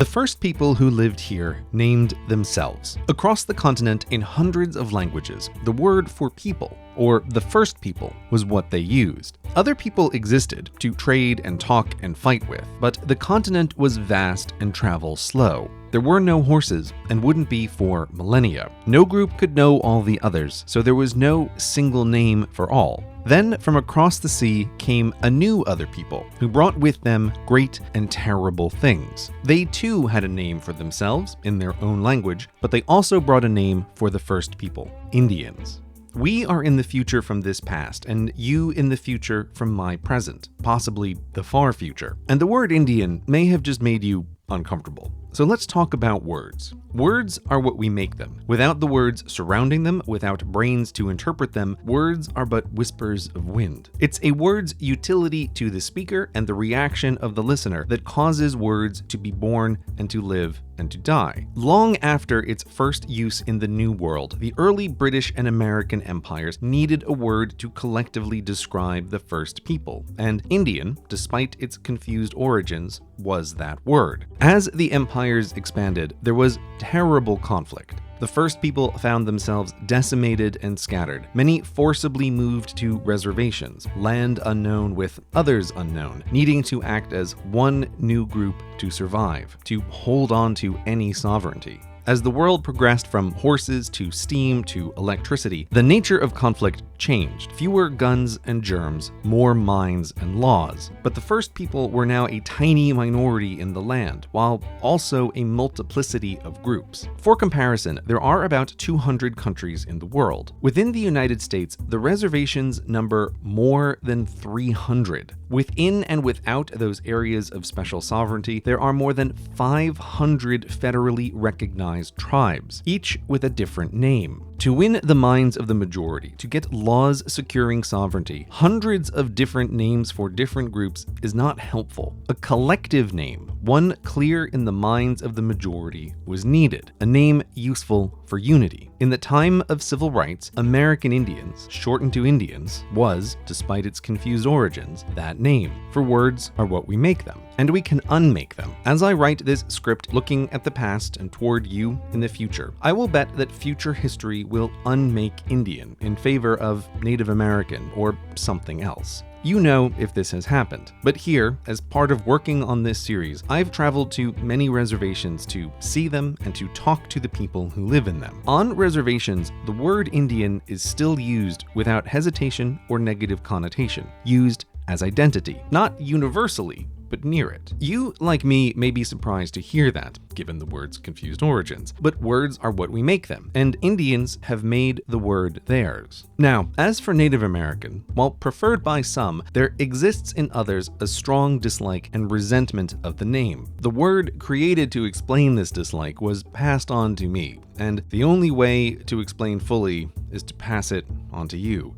The first people who lived here named themselves. Across the continent in hundreds of languages, the word for people, or the first people, was what they used. Other people existed to trade and talk and fight with, but the continent was vast and travel slow. There were no horses and wouldn't be for millennia. No group could know all the others, so there was no single name for all. Then, from across the sea came a new other people who brought with them great and terrible things. They too had a name for themselves in their own language, but they also brought a name for the first people, Indians. We are in the future from this past, and you in the future from my present, possibly the far future. And the word Indian may have just made you uncomfortable. So let's talk about words. Words are what we make them. Without the words surrounding them, without brains to interpret them, words are but whispers of wind. It's a word's utility to the speaker and the reaction of the listener that causes words to be born and to live and to die. Long after its first use in the New World, the early British and American empires needed a word to collectively describe the first people, and Indian, despite its confused origins, was that word. As the empires expanded, there was terrible conflict. The first people found themselves decimated and scattered. Many forcibly moved to reservations, land unknown with others unknown, needing to act as one new group to survive, to hold on to any sovereignty. As the world progressed from horses to steam to electricity, the nature of conflict changed. Fewer guns and germs, more mines and laws. But the first people were now a tiny minority in the land, while also a multiplicity of groups. For comparison, there are about 200 countries in the world. Within the United States, the reservations number more than 300. Within and without those areas of special sovereignty, there are more than 500 federally recognized tribes, each with a different name. To win the minds of the majority, to get laws securing sovereignty, hundreds of different names for different groups is not helpful. A collective name, one clear in the minds of the majority, was needed, a name useful for unity. In the time of civil rights, American Indians, shortened to Indians, was, despite its confused origins, that name. For words are what we make them, and we can unmake them. As I write this script looking at the past and toward you in the future, I will bet that future history will unmake Indian in favor of Native American or something else. You know if this has happened, but here, as part of working on this series, I've traveled to many reservations to see them and to talk to the people who live in them. On reservations, the word Indian is still used without hesitation or negative connotation, used as identity, not universally, but near it. You, like me, may be surprised to hear that, given the word's confused origins, but words are what we make them, and Indians have made the word theirs. Now, as for Native American, while preferred by some, there exists in others a strong dislike and resentment of the name. The word created to explain this dislike was passed on to me, and the only way to explain fully is to pass it on to you.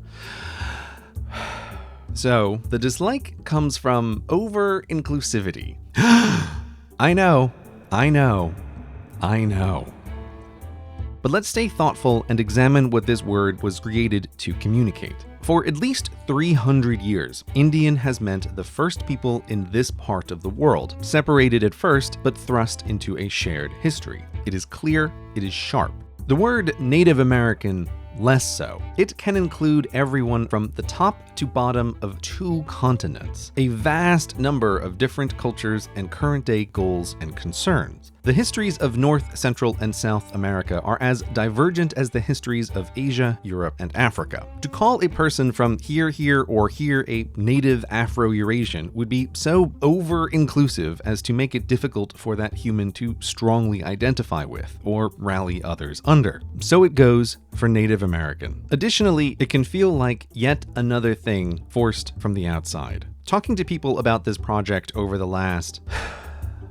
So, the dislike comes from over-inclusivity. I know. But let's stay thoughtful and examine what this word was created to communicate. For at least 300 years, Indian has meant the first people in this part of the world, separated at first, but thrust into a shared history. It is clear, it is sharp. The word Native American, less so. It can include everyone from the top to bottom of 2 continents, a vast number of different cultures and current-day goals and concerns. The histories of North, Central, and South America are as divergent as the histories of Asia, Europe, and Africa. To call a person from here, or here a native Afro-Eurasian would be so over-inclusive as to make it difficult for that human to strongly identify with or rally others under. So it goes for Native American. Additionally, it can feel like yet another thing forced from the outside. Talking to people about this project over the last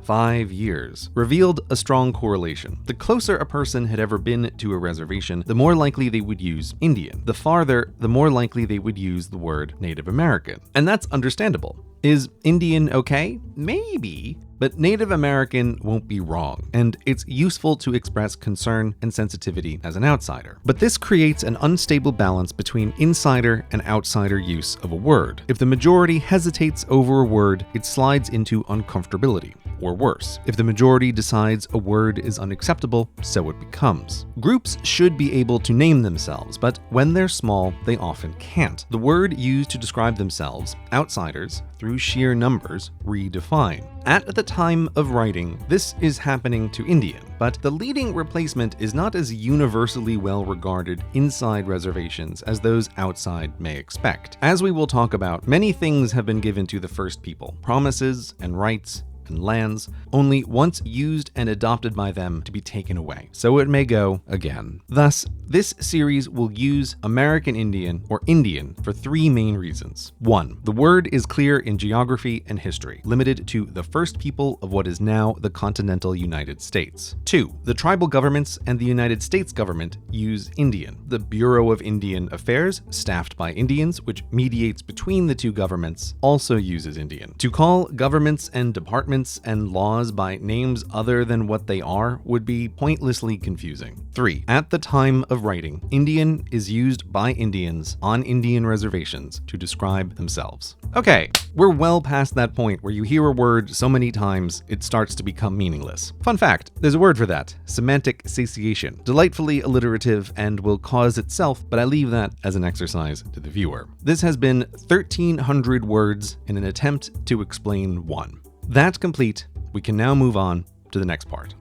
5 years revealed a strong correlation. The closer a person had ever been to a reservation, the more likely they would use Indian. The farther, the more likely they would use the word Native American. And that's understandable. Is Indian okay? Maybe, but Native American won't be wrong, and it's useful to express concern and sensitivity as an outsider. But this creates an unstable balance between insider and outsider use of a word. If the majority hesitates over a word, it slides into uncomfortability. or worse. If the majority decides a word is unacceptable, so it becomes. Groups should be able to name themselves, but when they're small, they often can't. The word used to describe themselves, outsiders, through sheer numbers, redefine. At the time of writing, this is happening to Indian, but the leading replacement is not as universally well regarded inside reservations as those outside may expect. As we will talk about, many things have been given to the first people, promises and rights and lands, only once used and adopted by them to be taken away. So it may go again. Thus, this series will use American Indian or Indian for three main reasons. 1. The word is clear in geography and history, limited to the first people of what is now the continental United States. 2. The tribal governments and the United States government use Indian. The Bureau of Indian Affairs, staffed by Indians, which mediates between the two governments, also uses Indian. To call governments and departments and laws by names other than what they are would be pointlessly confusing. 3. At the time of writing, Indian is used by Indians on Indian reservations to describe themselves. Okay, we're well past that point where you hear a word so many times it starts to become meaningless. Fun fact, there's a word for that: semantic satiation. Delightfully alliterative and will cause itself, but I leave that as an exercise to the viewer. This has been 1,300 words in an attempt to explain one. That's complete. We can now move on to the next part.